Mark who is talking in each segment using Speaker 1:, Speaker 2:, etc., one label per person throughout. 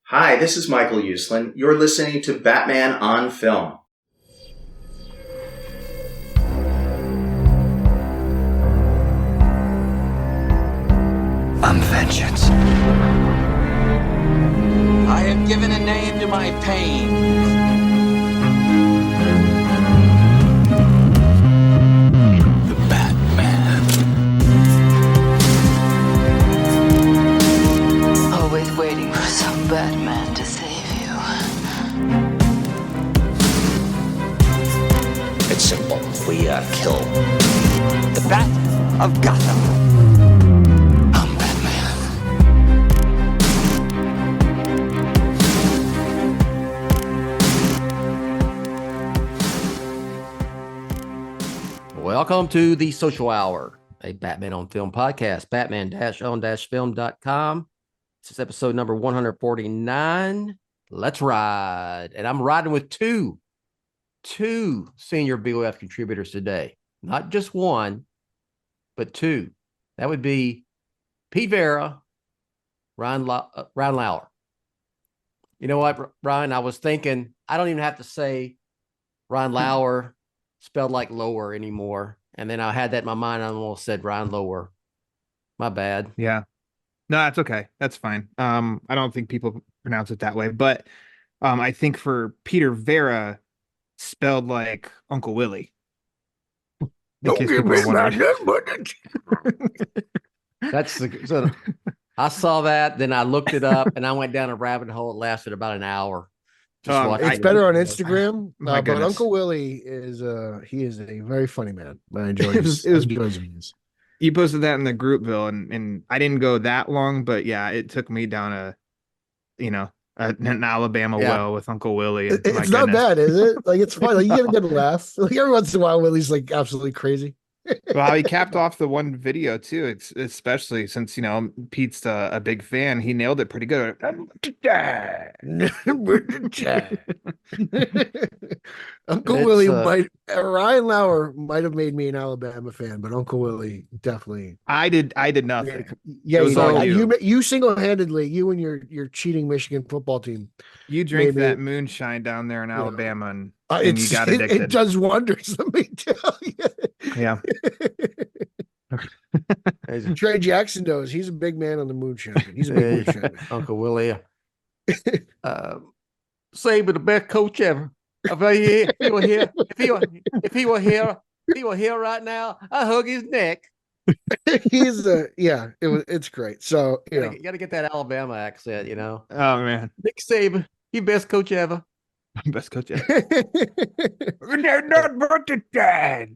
Speaker 1: Hi, this is Michael Uslan. You're listening to Batman on Film.
Speaker 2: I'm vengeance.
Speaker 3: I have given a name to my pain.
Speaker 2: The Batman.
Speaker 4: Always waiting for some Batman to save you.
Speaker 2: It's simple. We kill the Bat of Gotham. I'm Batman.
Speaker 5: Welcome to the Social Hour, a Batman on Film podcast, batman-on-film.com. This is episode number 149. Let's ride. And I'm riding with two senior BOF contributors today. Not just one, but two. That would be Pete Verra, Ryan Lauer. You know what, Ryan? I was thinking, I don't even have to say Ryan Lauer spelled like lower anymore. And then I had that in my mind. I almost said Ryan Lower. My bad.
Speaker 6: Yeah. No, that's okay. That's fine. I don't think people pronounce it that way, but I think for Peter Verra, spelled like Uncle Willie.
Speaker 2: Don't give me
Speaker 5: So I saw that, then I looked it up, and I went down a rabbit hole. It lasted about an hour.
Speaker 7: It's better on Instagram,
Speaker 6: My
Speaker 7: but
Speaker 6: goodness.
Speaker 7: Uncle Willie is he is a very funny man. I enjoy
Speaker 6: It was-
Speaker 7: his videos.
Speaker 6: You posted that in the group, Bill, and I didn't go that long, but yeah, it took me down an Alabama well with Uncle Willie. And my
Speaker 7: It's not
Speaker 6: goodness.
Speaker 7: bad, is it? Like, it's fun. Like, you get a good laugh. Like, every once in a while, Willie's like absolutely crazy.
Speaker 6: Well, he capped off the one video too, especially since Pete's a big fan. He nailed it pretty good.
Speaker 7: Uncle
Speaker 5: It's,
Speaker 7: Willie Ryan Lauer might have made me an Alabama fan, but Uncle Willie definitely.
Speaker 6: I did nothing.
Speaker 7: Yeah,
Speaker 6: It was all you.
Speaker 7: you single-handedly, you and your cheating Michigan football team.
Speaker 6: You drink
Speaker 7: Maybe-
Speaker 6: that moonshine down there in Alabama, and you
Speaker 7: It's,
Speaker 6: got
Speaker 7: it
Speaker 6: addicted.
Speaker 7: does wonders. Let me tell you.
Speaker 6: Yeah.
Speaker 7: Trey Jackson knows he's a big man on the moonshine. He's a big moonshine.
Speaker 5: Uncle Willie. Saban, the best coach ever. If he were here right now, I hug his neck.
Speaker 7: It's great. So
Speaker 5: You got to get that Alabama accent,
Speaker 6: Oh man,
Speaker 5: Nick Saban, he best coach ever.
Speaker 6: best coach ever.
Speaker 7: They're not but the dad.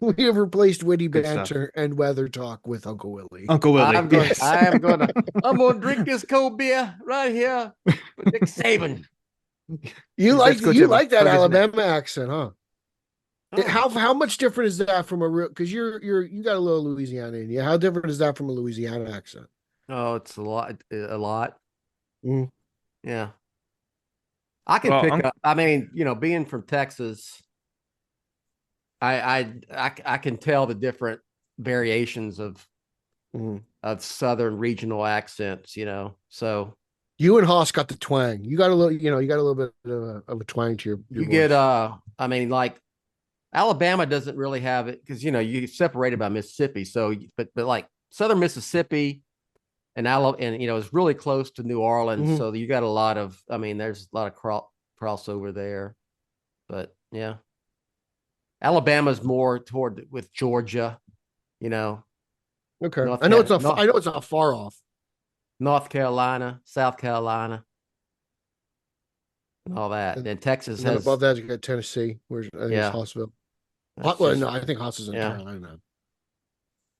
Speaker 7: We have replaced witty
Speaker 6: Good stuff.
Speaker 7: banter and weather talk with Uncle Willie.
Speaker 6: Uncle Willie.
Speaker 5: I'm gonna drink this cold beer right here with Nick Saban.
Speaker 7: You
Speaker 6: best coach
Speaker 7: like
Speaker 6: ever.
Speaker 7: that
Speaker 6: Hug his neck.
Speaker 7: Alabama accent, huh? How much different is that from a real? Because you got a little Louisiana in you. How different is that from a Louisiana accent?
Speaker 5: Oh, it's a lot.
Speaker 7: Mm.
Speaker 5: Yeah. I can
Speaker 6: Well,
Speaker 5: pick up. I mean, being from Texas, I can tell the different variations of Southern regional accents. So
Speaker 7: You and Haas got the twang. You got a little, you got a little bit of a twang to your
Speaker 5: you
Speaker 7: voice.
Speaker 5: get I mean, like Alabama doesn't really have it because you separated by Mississippi. So, but like Southern Mississippi and it's really close to New Orleans.
Speaker 7: Mhm.
Speaker 5: So you got a lot of. I mean, there's a lot of crossover there. But yeah, Alabama's more toward with Georgia.
Speaker 7: Okay.
Speaker 5: North
Speaker 7: I know it's
Speaker 5: Carolina-
Speaker 7: not. I know it's not far off.
Speaker 5: North Carolina, South Carolina, and all that. And Texas
Speaker 7: And then
Speaker 5: has
Speaker 7: above that, you got Tennessee. Where's I think
Speaker 5: Yeah.
Speaker 7: it's Haasville.
Speaker 5: that's
Speaker 7: Well,
Speaker 5: just-
Speaker 7: no, I think Haas is in
Speaker 5: yeah.
Speaker 7: Carolina.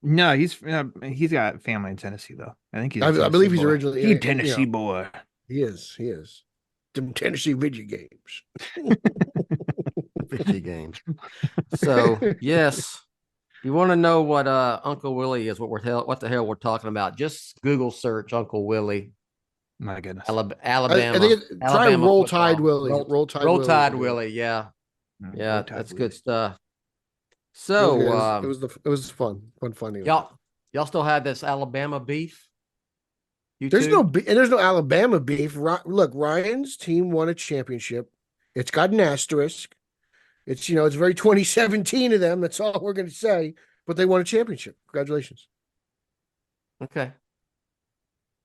Speaker 6: No, he's got family in Tennessee though. I think he's. a
Speaker 7: I believe
Speaker 6: Tennessee
Speaker 7: he's
Speaker 6: boy.
Speaker 7: originally
Speaker 6: He Tennessee boy.
Speaker 7: He is. He is. Them Tennessee video games.
Speaker 5: 50 games. So yes, if you want to know what Uncle Willie is, what the hell we're talking about, just Google search Uncle Willie,
Speaker 6: My goodness.
Speaker 5: Alabama.
Speaker 7: I think try
Speaker 5: Alabama
Speaker 7: Roll
Speaker 5: football.
Speaker 7: Tide Willie. Roll Tide
Speaker 5: Roll
Speaker 7: Willie.
Speaker 5: Tide Willie. Yeah,
Speaker 6: No,
Speaker 5: yeah,
Speaker 6: Roll Tide
Speaker 5: that's
Speaker 6: Willie.
Speaker 5: good stuff. So
Speaker 7: it was fun. Funny.
Speaker 5: y'all still have this Alabama beef?
Speaker 7: There's no Alabama beef. Look, Ryan's team won a championship. It's got an asterisk. It's it's very 2017 of them. That's all we're going to say. But they won a championship. Congratulations.
Speaker 5: Okay.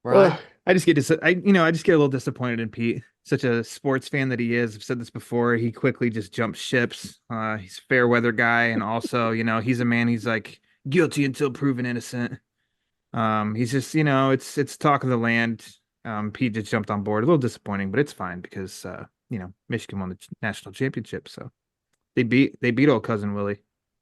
Speaker 5: Right.
Speaker 6: I just get I just get a little disappointed in Pete. Such a sports fan that he is. I've said this before. He quickly just jumps ships. He's a fair weather guy, and also, he's a man. He's like guilty until proven innocent. He's just, it's talk of the land. Pete just jumped on board. A little disappointing, but it's fine because Michigan won the national championship, so they beat old cousin Willie,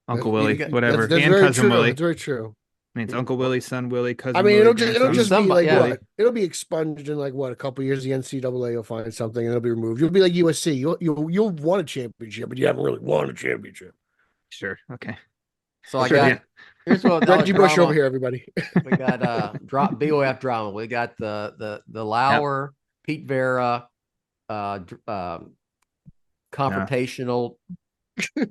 Speaker 6: Uncle Willie, whatever,
Speaker 7: that's
Speaker 6: and cousin
Speaker 7: true.
Speaker 6: Willie.
Speaker 7: That's very true.
Speaker 6: I mean, it's Uncle Willie, son Willie, cousin.
Speaker 7: I mean,
Speaker 6: Willie,
Speaker 7: it'll just be like
Speaker 5: yeah.
Speaker 7: It'll be expunged in like a couple of years. The NCAA will find something and it'll be removed. You'll be like USC. You'll won a championship, but you haven't really won a championship.
Speaker 6: Sure. Okay.
Speaker 5: So I got here's what
Speaker 7: Reggie Bush over here, everybody.
Speaker 5: We got BOF drama. We got the Lauer, Pete Verra, confrontational.
Speaker 6: Pete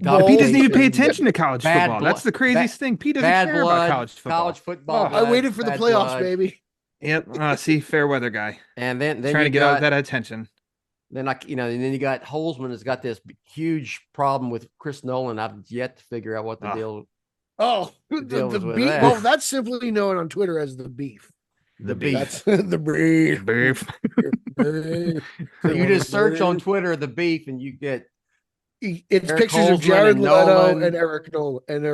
Speaker 6: doesn't even pay attention to college football. That's the craziest thing. Pete doesn't care about college football.
Speaker 7: I waited for the playoffs, baby.
Speaker 6: Yep. See, fair weather guy.
Speaker 5: And then
Speaker 6: trying to get out that attention.
Speaker 5: Then and then you got Holzman has got this huge problem with Chris Nolan. I've yet to figure out what the deal.
Speaker 7: Oh, the beef.
Speaker 5: That.
Speaker 7: Well, that's simply known on Twitter as the beef.
Speaker 5: The beef.
Speaker 7: That's the beef.
Speaker 5: So you just search on Twitter the beef, and you get
Speaker 7: it's
Speaker 5: Eric
Speaker 7: pictures of
Speaker 5: Holzman
Speaker 7: Jared
Speaker 5: and
Speaker 7: Leto
Speaker 5: Nolan.
Speaker 7: and Eric Nolan
Speaker 6: And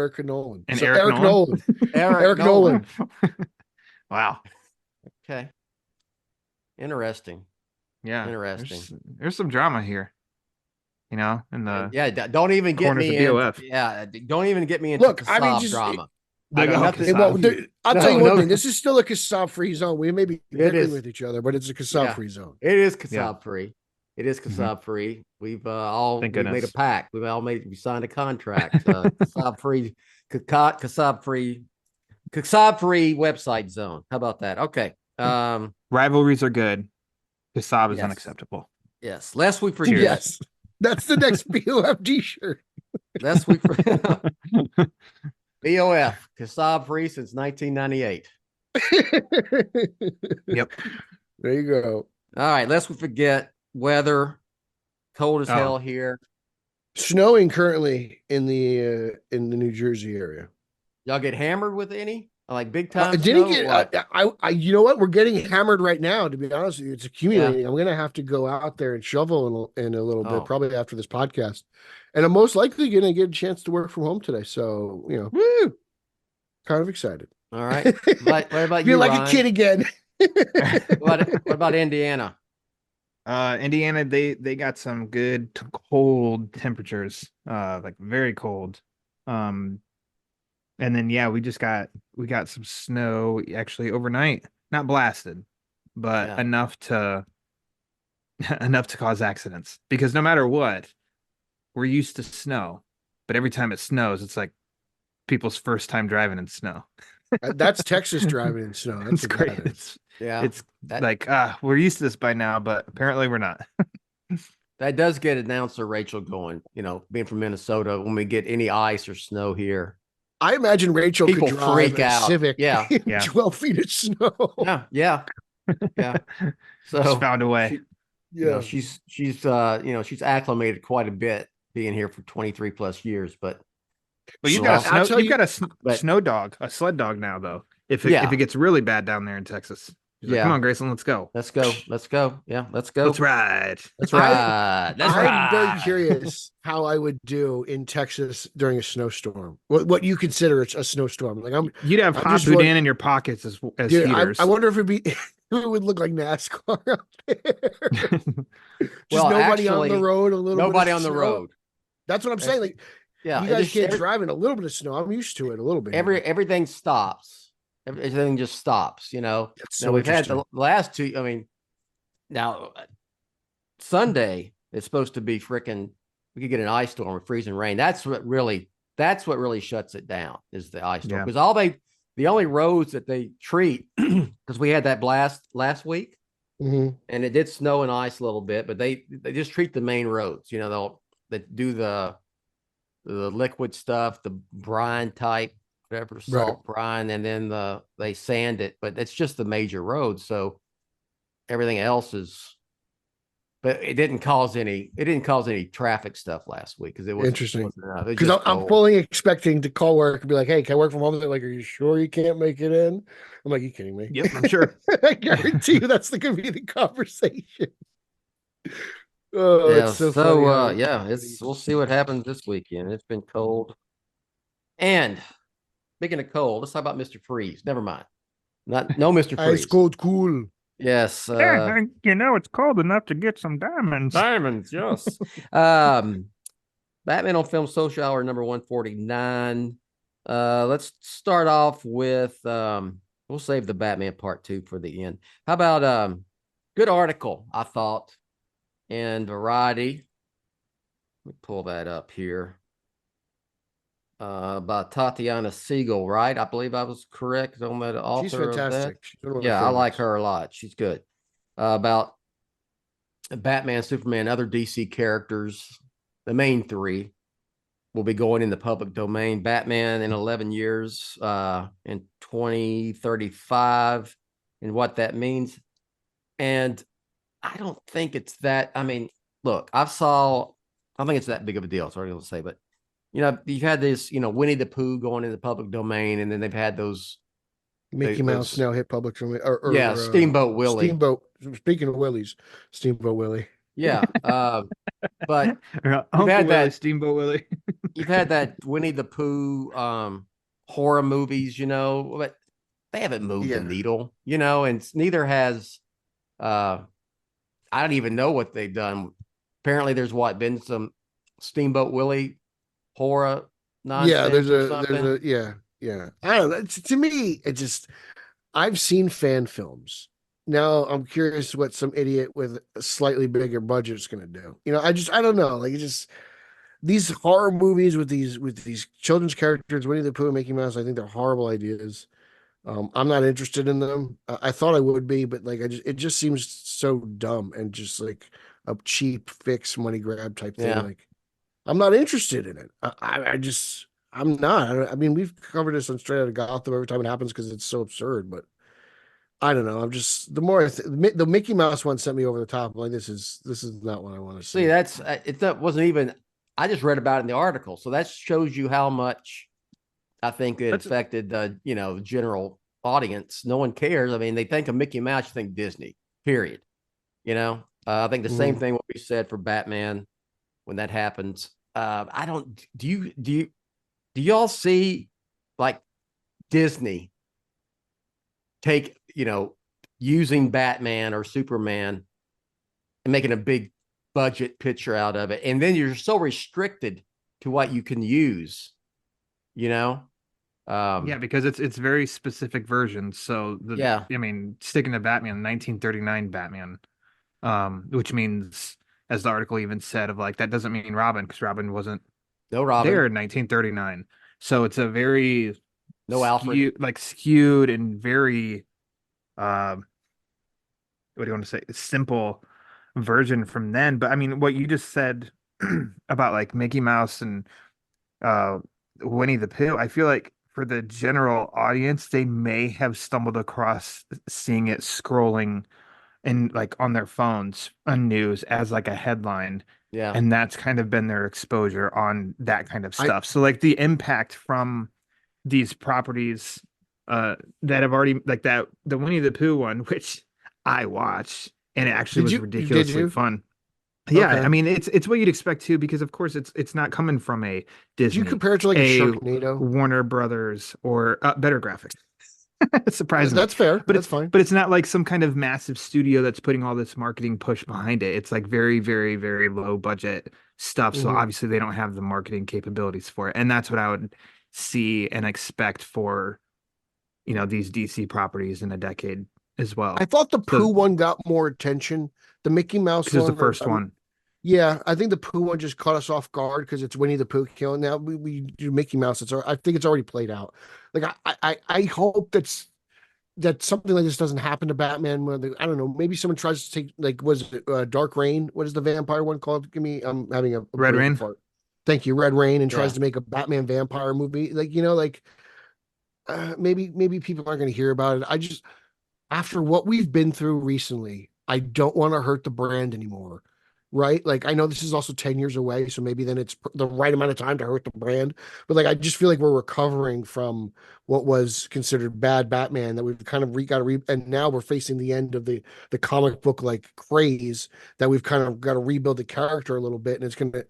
Speaker 6: Eric
Speaker 7: Nolan.
Speaker 5: Eric
Speaker 7: Nolan.
Speaker 6: Wow.
Speaker 5: Okay. Interesting.
Speaker 6: Yeah.
Speaker 5: Interesting.
Speaker 6: There's some drama here. In the
Speaker 5: don't even get me
Speaker 6: in BOF.
Speaker 5: Don't even get me into drama.
Speaker 7: I'll tell you one thing. This is still a Kassab free zone. We may be bickering with each other, but it's a Kassab free zone.
Speaker 5: It is Kassab free. It is Kassab free. We've all made a pact. We signed a contract. Kassab free website zone. How about that? Okay.
Speaker 6: Rivalries are good. Kassab is unacceptable.
Speaker 5: Yes. Lest we forget.
Speaker 7: Yes. That's the next BOF t-shirt.
Speaker 5: Lest we forget. BOF, Kassab free since 1998.
Speaker 6: Yep.
Speaker 7: There you go.
Speaker 5: All right. Lest we forget weather. Cold as hell here.
Speaker 7: Snowing currently in the New Jersey area.
Speaker 5: Y'all get hammered with any? Like big time?
Speaker 7: You know what? We're getting hammered right now, to be honest with you. It's accumulating. I'm gonna have to go out there and shovel in a little bit, probably after this podcast. And I'm most likely gonna get a chance to work from home today. So,
Speaker 5: woo!
Speaker 7: Kind of excited.
Speaker 5: All right. What about you?
Speaker 7: Feel like
Speaker 5: Ryan?
Speaker 7: a kid again.
Speaker 5: What about Indiana?
Speaker 6: Indiana, they got some good cold temperatures, like very cold. And then we got some snow actually overnight. Not blasted, but enough to cause accidents. Because no matter what, we're used to snow, but every time it snows, it's like people's first time driving in snow.
Speaker 7: That's Texas driving in snow. That's
Speaker 6: great. It's like we're used to this by now, but apparently we're not.
Speaker 5: That does get announcer Rachel going. Being from Minnesota, when we get any ice or snow here.
Speaker 7: I imagine Rachel
Speaker 5: People
Speaker 7: could drive
Speaker 5: freak
Speaker 7: a
Speaker 5: out.
Speaker 7: Civic.
Speaker 5: Yeah.
Speaker 7: 12 feet of snow.
Speaker 5: Yeah. So
Speaker 6: just found a way.
Speaker 5: She's acclimated quite a bit being here for 23 plus years, but
Speaker 6: you've got a snow dog, a sled dog now though. If it gets really bad down there in Texas. Like, come on, Grayson, let's go.
Speaker 5: Let's go. Yeah, let's go.
Speaker 6: Let's ride.
Speaker 7: I'm very curious how I would do in Texas during a snowstorm. What you consider a snowstorm? Like
Speaker 6: you'd have hot boudin in your pockets as heaters.
Speaker 7: I wonder if it would look like NASCAR out there. Nobody on the road.
Speaker 5: Nobody on the road.
Speaker 7: That's what I'm saying. Like, you guys can't drive in a little bit of snow. I'm used to it a little bit.
Speaker 5: Everything stops. Everything just stops, Now we've had the last two. I mean, now Sunday it's supposed to be freaking. We could get an ice storm with freezing rain. That's what really shuts it down is the ice storm. Because the only roads that they treat, because we had that blast last week, and it did snow and ice a little bit, but they just treat the main roads. They do the liquid stuff, the brine type whatever, salt brine, and then they sand it, but it's just the major roads. So everything else is, but it didn't cause any traffic stuff last week because it was
Speaker 7: interesting.
Speaker 5: Because
Speaker 7: I'm fully expecting to call work and be like, "Hey, can I work from home?" They're like, "Are you sure you can't make it in?" I'm like, "You kidding me?"
Speaker 6: Yep, I'm sure.
Speaker 7: I guarantee you that's going to be the conversation. Oh,
Speaker 5: yeah,
Speaker 7: it's so funny.
Speaker 5: yeah, we'll see what happens this weekend. It's been cold. And speaking of cold, let's talk about Mr. Freeze. Never mind. No Mr. Freeze.
Speaker 7: Ice cold cool.
Speaker 5: Yes.
Speaker 6: It's cold enough to get some diamonds.
Speaker 5: Diamonds, yes. Batman on Film Social Hour number 149. Let's start off with we'll save the Batman part 2 for the end. How about good article, I thought, in Variety. Let me pull that up here. By Tatiana Siegel, right? I believe I was correct on that author.
Speaker 7: She's fantastic.
Speaker 5: Yeah, I like her a lot. She's good. About Batman, Superman, other DC characters. The main 3 will be going in the public domain. Batman in 11 years, in 2035, and what that means. And I don't think it's that. I mean, look, I don't think it's that big of a deal. Sorry to say, but you've had this, Winnie the Pooh going in the public domain, and then they've had those
Speaker 7: Mickey Mouse now hit public domain.
Speaker 5: Steamboat Willie.
Speaker 7: Speaking of Willies, Steamboat Willie.
Speaker 5: Yeah, but
Speaker 6: Uncle
Speaker 5: had
Speaker 6: Willie,
Speaker 5: that
Speaker 6: Steamboat Willie.
Speaker 5: You've had that Winnie the Pooh horror movies, but they haven't moved the needle, and neither has I don't even know what they've done. Apparently, there's been some Steamboat Willie horror nonsense.
Speaker 7: Yeah, there's a I don't know. To me, it just, I've seen fan films. Now I'm curious what some idiot with a slightly bigger budget is going to do. I don't know. Like, these horror movies with these children's characters, Winnie the Pooh and Mickey Mouse, I think they're horrible ideas. I'm not interested in them. I thought I would be, but it just seems so dumb and just like a cheap fix money grab type thing.
Speaker 5: Yeah.
Speaker 7: Like, I'm not interested in it. I'm not. I mean, we've covered this on Straight Outta Gotham every time it happens because it's so absurd, but I don't know. I'm just, the more the Mickey Mouse one sent me over the top. I'm like, this is not what I want to see.
Speaker 5: That's that wasn't even. I just read about it in the article, so that shows you how much I think it affected the general audience. No one cares. I mean, they think of Mickey Mouse, you think Disney. Period. I think the same thing will be said for Batman when that happens. I don't. Do y'all see like Disney take using Batman or Superman and making a big budget picture out of it, and then you're so restricted to what you can use,
Speaker 6: because it's very specific versions. So I mean, sticking to Batman, 1939 Batman, which means, as the article even said, of like, that doesn't mean Robin, because Robin wasn't there in 1939. So it's a very
Speaker 5: Alfred,
Speaker 6: skewed and very what do you want to say, simple version from then. But I mean, what you just said about like Mickey Mouse and Winnie the Pooh, I feel like for the general audience, they may have stumbled across seeing it scrolling and like on their phones on news as like a headline.
Speaker 5: Yeah.
Speaker 6: And that's kind of been their exposure on that kind of stuff. So like the impact from these properties that have already, like that, the Winnie the Pooh one, which I watched, and it actually was ridiculously fun. Yeah, okay. I mean, it's what you'd expect too, because of course it's not coming from a Disney.
Speaker 7: Did you compare it to like a Sharknado,
Speaker 6: Warner Brothers, or better graphics? Surprisingly,
Speaker 7: that's fair, but
Speaker 6: it's
Speaker 7: fine.
Speaker 6: But it's not like some kind of massive studio that's putting all this marketing push behind it. It's like very, very, very low budget stuff. So obviously they don't have the marketing capabilities for it, and that's what I would see and expect for these DC properties in a decade as well.
Speaker 7: I thought the Pooh one got more attention. The Mickey Mouse one
Speaker 6: was the first one.
Speaker 7: Yeah, I think the Pooh one just caught us off guard because it's Winnie the Pooh killing. Now we do Mickey Mouse. I think it's already played out. Like I hope that something like this doesn't happen to Batman. I don't know. Maybe someone tries to take, like, was it Dark Reign? What is the vampire one called? Give me. I'm having a
Speaker 6: Red Rain.
Speaker 7: Thank you, Red Rain, and tries to make a Batman vampire movie. Like maybe people aren't going to hear about it. I just, after what we've been through recently, I don't want to hurt the brand anymore. Right? Like, I know this is also 10 years away, so maybe then it's the right amount of time to hurt the brand. But like, I just feel like we're recovering from what was considered bad Batman, that we've kind of and now we're facing the end of the comic book like craze, that we've kind of got to rebuild the character a little bit. And it's gonna,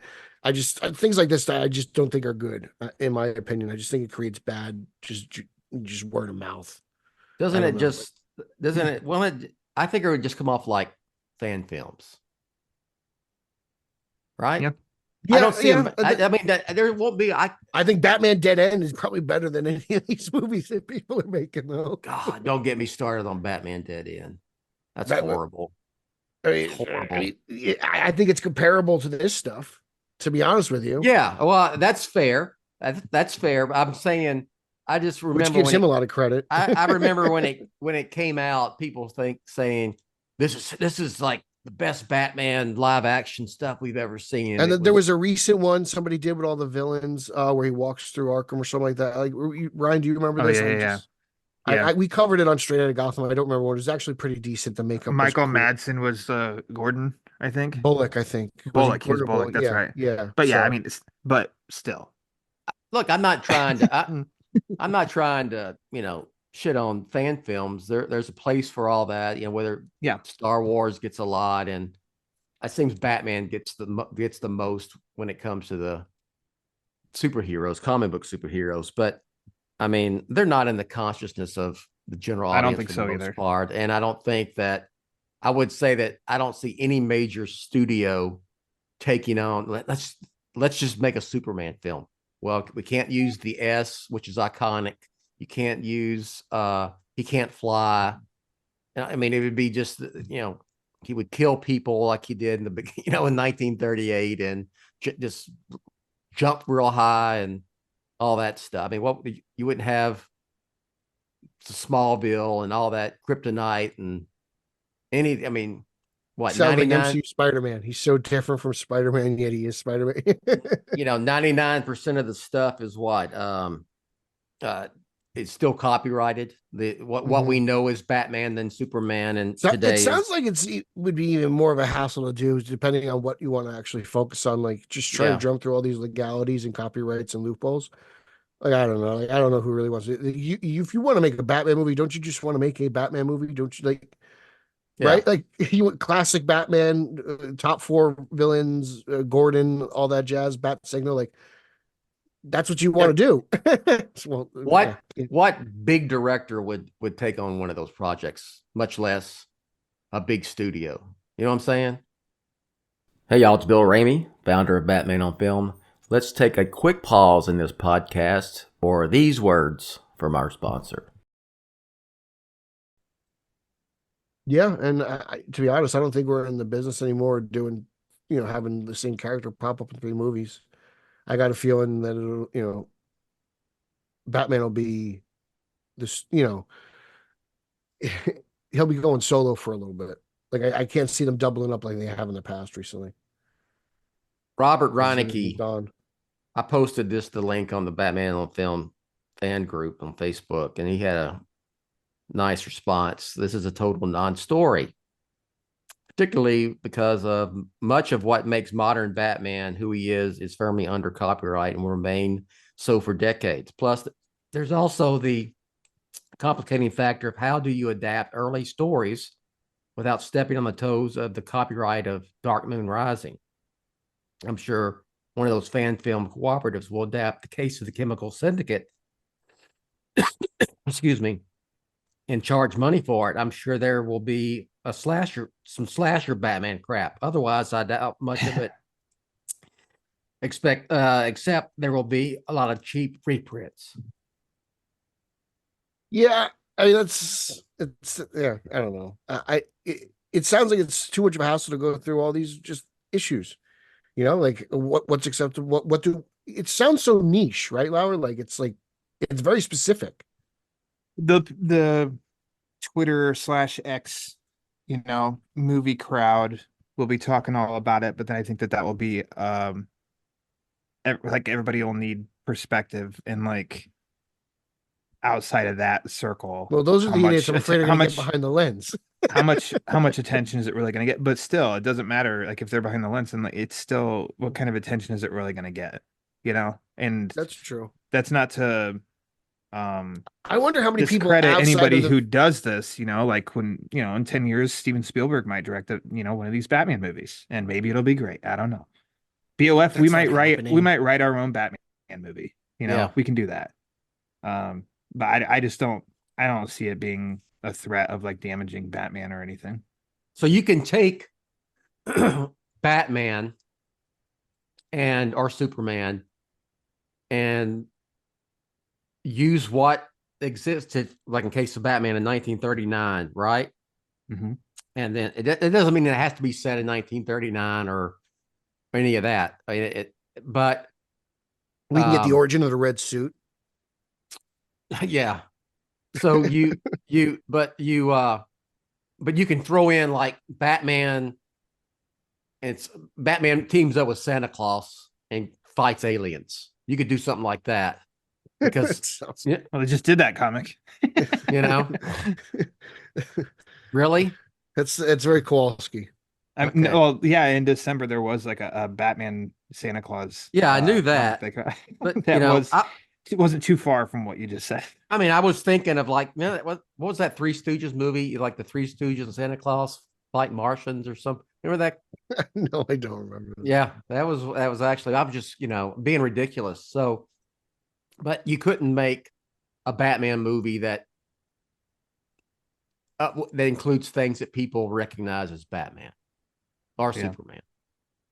Speaker 7: things like this that I just don't think are good, in my opinion. I just think it creates bad, just word of mouth.
Speaker 5: Doesn't
Speaker 7: I
Speaker 5: it
Speaker 7: don't know,
Speaker 5: just, doesn't it, well, I think it would just come off like fan films. Right?
Speaker 6: Yep.
Speaker 5: I don't see
Speaker 7: yeah.
Speaker 5: him. I mean, there won't be.
Speaker 7: I think Batman Dead End is probably better than any of these movies that people are making, though.
Speaker 5: God, don't get me started on Batman Dead End. That's
Speaker 7: Batman-
Speaker 5: horrible.
Speaker 7: I mean, I think it's comparable to this stuff, to be honest with you.
Speaker 5: Yeah, well, that's fair. That's fair. I'm saying, I just remember,
Speaker 7: which gives him a lot of credit.
Speaker 5: I remember when it came out, people saying this is like the best Batman live action stuff we've ever seen.
Speaker 7: And there was a recent one somebody did with all the villains, where he walks through Arkham or something like that. Like, Ryan, do you remember this?
Speaker 6: Yeah.
Speaker 7: We covered it on Straight Outta Gotham. I don't remember what. It was actually pretty decent. The makeup.
Speaker 6: Michael
Speaker 7: was cool.
Speaker 6: Madsen was Gordon, I think.
Speaker 7: Bullock, I think.
Speaker 6: Bullock. He's Bullock. That's right.
Speaker 7: Yeah.
Speaker 6: But yeah, I mean, but still.
Speaker 5: Look, I'm not trying to. I'm not trying to, shit on fan films. There's a place for all that. Whether Star Wars gets a lot, and it seems Batman gets the most when it comes to the superheroes, comic book superheroes. But I mean, they're not in the consciousness of the general audience.
Speaker 6: I don't think so either.
Speaker 5: Part. And I don't think that, I would say that I don't see any major studio taking on, let's just make a Superman film. Well, we can't use the S, which is iconic. You can't use, he can't fly. I mean, it would be just, he would kill people like he did in the beginning, in 1938, and just jump real high and all that stuff. I mean, you wouldn't have Smallville and all that kryptonite and what?
Speaker 7: Sounds
Speaker 5: 99?
Speaker 7: like MCU Spider-Man. He's so different from Spider-Man, yet he is Spider-Man.
Speaker 5: 99% of the stuff is what? It's still copyrighted. What we know is Batman than Superman, and today
Speaker 7: it sounds like it would be even more of a hassle to do, depending on what you want to actually focus on. Like, just trying to jump through all these legalities and copyrights and loopholes. Like, I don't know. I don't know who really wants to. If you want to make a Batman movie, don't you just want to make a Batman movie? Don't you right? Like, you want classic Batman, top 4 villains, Gordon, all that jazz, Bat Signal, like. That's what you want to do.
Speaker 5: What big director would take on one of those projects, much less a big studio? You know what I'm saying? Hey, y'all, it's Bill Ramey, founder of Batman on Film. Let's take a quick pause in this podcast for these words from our sponsor.
Speaker 7: Yeah, and to be honest, I don't think we're in the business anymore doing, having the same character pop up in 3 movies. I got a feeling that it'll, Batman will be this, he'll be going solo for a little bit. Like, I can't see them doubling up like they have in the past recently.
Speaker 5: Robert Reinecke, I posted the link on the Batman on Film fan group on Facebook, and he had a nice response. This is a total non-story, particularly because of much of what makes modern Batman who he is firmly under copyright and will remain so for decades. Plus, there's also the complicating factor of how do you adapt early stories without stepping on the toes of the copyright of Dark Moon Rising. I'm sure one of those fan film cooperatives will adapt the Case of the Chemical Syndicate, excuse me, and charge money for it. I'm sure there will be some slasher Batman crap. Otherwise, I doubt much of it. Except there will be a lot of cheap reprints.
Speaker 7: Yeah, I mean, I don't know. It sounds like it's too much of a hassle to go through all these just issues. Like what's acceptable? It sounds so niche, right, Lauer? Like it's very specific.
Speaker 6: The Twitter /X, movie crowd will be talking all about it, but then I think that will be like everybody will need perspective, and like outside of that circle.
Speaker 7: Well, those are
Speaker 6: how
Speaker 7: the
Speaker 6: much
Speaker 7: idiots I'm afraid are
Speaker 6: how
Speaker 7: going to get
Speaker 6: much
Speaker 7: behind the lens.
Speaker 6: how much attention is it really going to get? But still, it doesn't matter. Like if they're behind the lens, and like, it's still what kind of attention is it really going to get? You know, and
Speaker 7: That's true.
Speaker 6: that's not to
Speaker 7: I wonder how many people
Speaker 6: discredit
Speaker 7: outside
Speaker 6: anybody
Speaker 7: of the
Speaker 6: who does this. You know, like when in 10 years, Steven Spielberg might direct one of these Batman movies, and maybe it'll be great. I don't know. BOF,
Speaker 7: That's not happening.
Speaker 6: write our own Batman movie.
Speaker 5: Yeah.
Speaker 6: We can do that. But I just I don't see it being a threat of like damaging Batman or anything.
Speaker 5: So you can take Batman or Superman and use what existed, like in case of Batman in 1939, right?
Speaker 6: Mm-hmm.
Speaker 5: And then it doesn't mean it has to be set in 1939 or any of that. I mean, but
Speaker 7: we can get the origin of the red suit.
Speaker 5: Yeah. So but you can throw in like Batman. Batman teams up with Santa Claus and fights aliens. You could do something like that because
Speaker 6: Well, they just did that comic.
Speaker 5: Really,
Speaker 7: it's very Kowalski.
Speaker 6: Well, yeah. In December there was like a Batman Santa Claus.
Speaker 5: Yeah, I knew that,
Speaker 6: but that it wasn't too far from what you just said.
Speaker 5: I mean, I was thinking of like, man, what was that Three Stooges movie? Like the Three Stooges and Santa Claus fight Martians or something. Remember that?
Speaker 7: No, I don't remember.
Speaker 5: Yeah, that was actually, I'm just, being ridiculous. So, but you couldn't make a Batman movie that includes things that people recognize as Batman or Superman.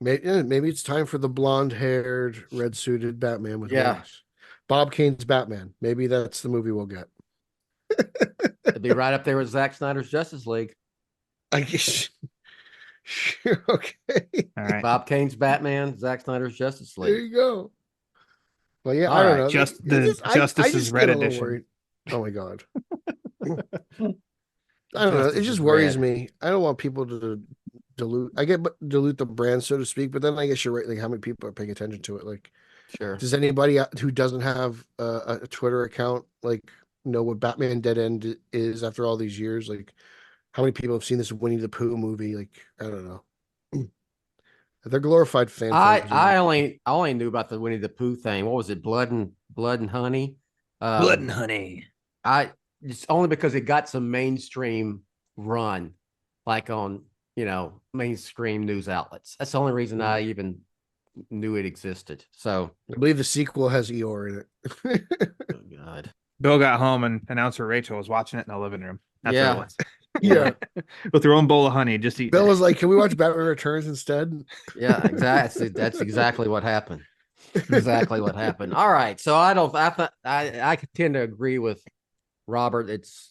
Speaker 7: Maybe it's time for the blonde-haired, red-suited Batman with wings. Bob Kane's Batman. Maybe that's the movie we'll get.
Speaker 5: It'd be right up there with Zack Snyder's Justice League.
Speaker 7: I guess. Sure, okay.
Speaker 6: All right.
Speaker 5: Bob Kane's Batman, Zack Snyder's Justice League.
Speaker 7: There you go. Well, yeah,
Speaker 5: All
Speaker 7: I don't
Speaker 5: right.
Speaker 7: know.
Speaker 6: Justice's Red Edition.
Speaker 7: Worried. Oh my God. I don't know. It just worries me. I don't want people to dilute the brand, so to speak. But then I guess you're right. Like, how many people are paying attention to it? Like,
Speaker 5: sure.
Speaker 7: Does anybody who doesn't have a Twitter account know what Batman Dead End is after all these years? Like, how many people have seen this Winnie the Pooh movie? Like, I don't know. They're glorified fans.
Speaker 5: I only knew about the Winnie the Pooh thing. What was it? Blood and Honey.
Speaker 6: Blood and Honey.
Speaker 5: It's only because it got some mainstream run, like on mainstream news outlets. That's the only reason I even knew it existed. So
Speaker 7: I believe the sequel has Eeyore in it.
Speaker 5: Oh God.
Speaker 6: Bill got home and announcer Rachel was watching it in the living room. That's what it was.
Speaker 7: Yeah.
Speaker 6: With her own bowl of honey, just eat.
Speaker 7: Bill was like, "Can we watch Batman Returns instead?"
Speaker 5: Yeah, exactly. That's exactly what happened. Exactly what happened. All right. So I tend to agree with Robert. It's,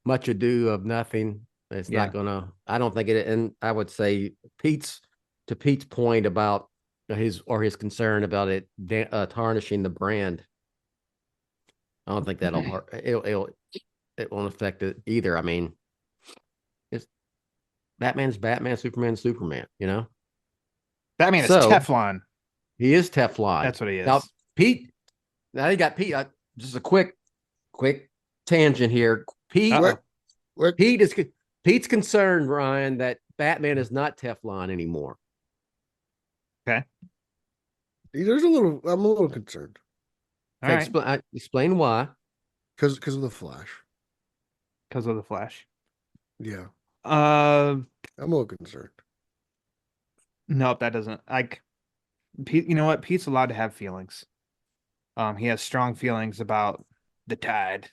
Speaker 5: much ado of nothing. It's not gonna, I don't think it, and I would say Pete's point about his concern about it tarnishing the brand. I don't think that'll hurt. It won't affect it either. I mean, it's Batman's Batman, Superman's Superman,
Speaker 6: Batman is Teflon.
Speaker 5: He is Teflon.
Speaker 6: That's what he is.
Speaker 5: Now you got Pete. Just a quick tangent here. Pete's concerned, Ryan, that Batman is not Teflon anymore.
Speaker 7: Okay. I'm a little concerned.
Speaker 6: All right.
Speaker 5: Explain why.
Speaker 7: Because of the Flash.
Speaker 6: Because of the Flash.
Speaker 7: Yeah.
Speaker 6: I'm
Speaker 7: a little concerned.
Speaker 6: Nope, that doesn't. Pete, you know what? Pete's allowed to have feelings. He has strong feelings about the Tide,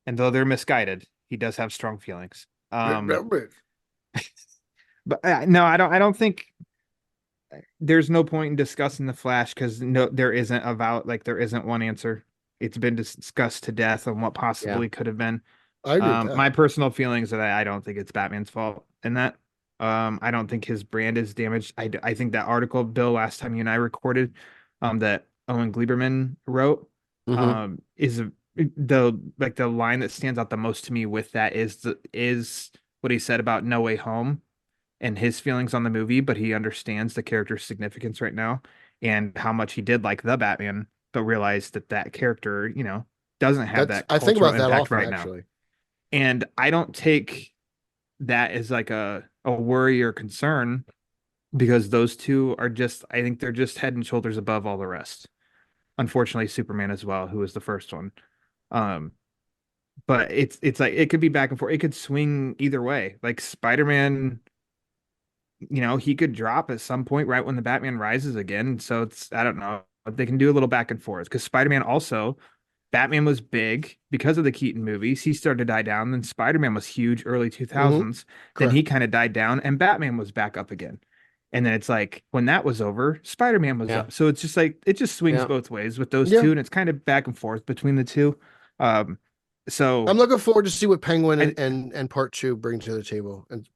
Speaker 6: and though they're misguided, he does have strong feelings. But no, I don't think there's no point in discussing the Flash because there isn't one answer. It's been discussed to death on what possibly could have been.
Speaker 7: I agree with that.
Speaker 6: My personal feelings are that I don't think it's Batman's fault in that. I don't think his brand is damaged. I think that article, Bill, last time you and I recorded, that Owen Gleiberman wrote, is the line that stands out the most to me with that is what he said about No Way Home and his feelings on the movie, but he understands the character's significance right now and how much he did like the Batman, but realized that character, doesn't have that
Speaker 7: I think about
Speaker 6: cultural
Speaker 7: that
Speaker 6: impact
Speaker 7: often,
Speaker 6: right now.
Speaker 7: actually.
Speaker 6: And I don't take that as like a worry or concern, because those two are just, I think they're just head and shoulders above all the rest. Unfortunately, Superman as well, who was the first one. But it's like it could be back and forth. It could swing either way. Like Spider-Man, he could drop at some point right when the Batman rises again. So it's, I don't know. They can do a little back and forth, because Spider-Man also, Batman was big because of the Keaton movies. He started to die down. Then Spider-Man was huge early 2000s. Then he kind of died down, and Batman was back up again. And then it's like when that was over, Spider-Man was up. So it's just like it just swings both ways with those two, and it's kind of back and forth between the two. So
Speaker 7: I'm looking forward to see what Penguin and Part 2 bring to the table, and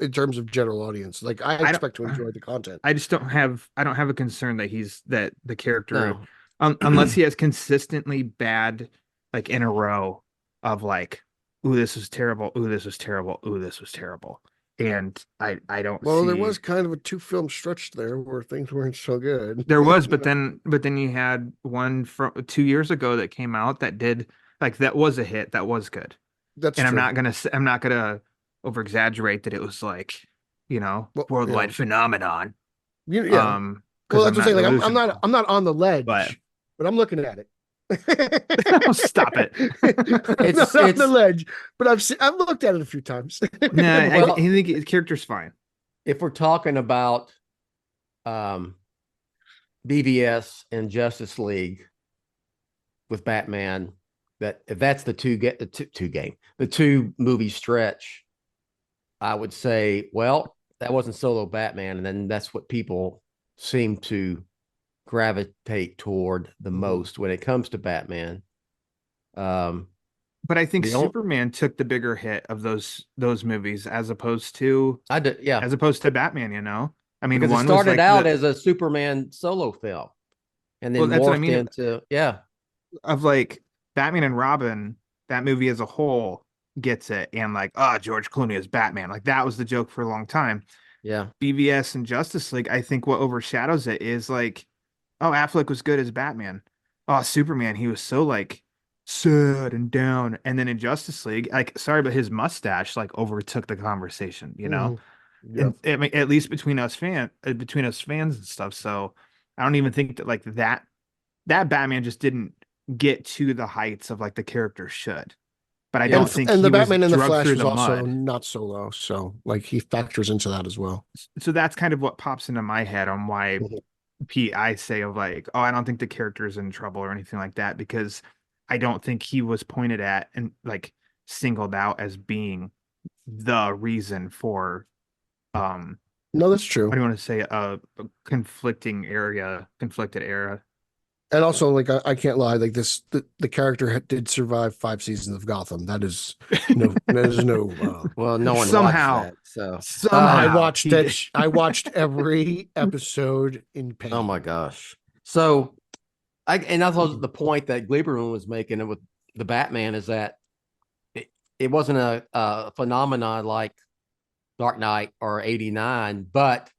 Speaker 7: in terms of general audience. Like I expect to enjoy the content.
Speaker 6: I just don't have a concern that the character, unless he has consistently bad, like in a row of like, ooh, this was terrible, ooh, this was terrible, ooh, this was terrible. And I don't see.
Speaker 7: There was kind of a 2-film stretch there where things weren't so good.
Speaker 6: There was, but then you had one from 2 years ago that came out that did, like, that was a hit, that was good.
Speaker 7: That's
Speaker 6: and
Speaker 7: true.
Speaker 6: I'm not gonna over exaggerate that it was like, worldwide phenomenon.
Speaker 7: Well, that's what I'm saying. Like I'm not on the ledge, but I'm looking at it.
Speaker 6: Stop it.
Speaker 7: It's not on the ledge, but I've looked at it a few times.
Speaker 6: I think his character's fine.
Speaker 5: If we're talking about BVS and Justice League with Batman, if that's the two movie stretch, I would say, well, that wasn't solo Batman, and then that's what people seem to gravitate toward the most when it comes to Batman.
Speaker 6: But I think Superman took the bigger hit of those movies as opposed to as opposed to Batman. I mean,
Speaker 5: because
Speaker 6: one
Speaker 5: it started
Speaker 6: was like
Speaker 5: out as a Superman solo film, and then morphed into
Speaker 6: of like Batman and Robin. That movie as a whole gets it, and like, George Clooney is Batman. Like that was the joke for a long time.
Speaker 5: Yeah,
Speaker 6: BVS and Justice League, I think what overshadows it is like, Affleck was good as Batman. Superman, he was so like sad and down. And then in Justice League, like, sorry, but his mustache like overtook the conversation,
Speaker 7: Yeah.
Speaker 6: And I mean, at least between us fans and stuff. So I don't even think that like that Batman just didn't get to the heights of like the character should. But I don't think
Speaker 7: and the Batman in the
Speaker 6: drugged
Speaker 7: Flash
Speaker 6: through
Speaker 7: was
Speaker 6: the
Speaker 7: also
Speaker 6: mud.
Speaker 7: not so low. So like he factors into that as well.
Speaker 6: So that's kind of what pops into my head on why Pete, I say of like, I don't think the character is in trouble or anything like that, because I don't think he was pointed at and like singled out as being the reason for
Speaker 7: no, that's true.
Speaker 6: What do you want to say? A conflicted era.
Speaker 7: And also, like, I can't lie, like the character did survive 5 seasons of Gotham. That is no
Speaker 5: well, no one
Speaker 6: somehow
Speaker 5: watched that, so
Speaker 6: somehow
Speaker 7: I watched every episode in pain.
Speaker 5: Oh my gosh. So that's also the point that Gleberman was making with the Batman, is that it wasn't a phenomenon like Dark Knight or 89, but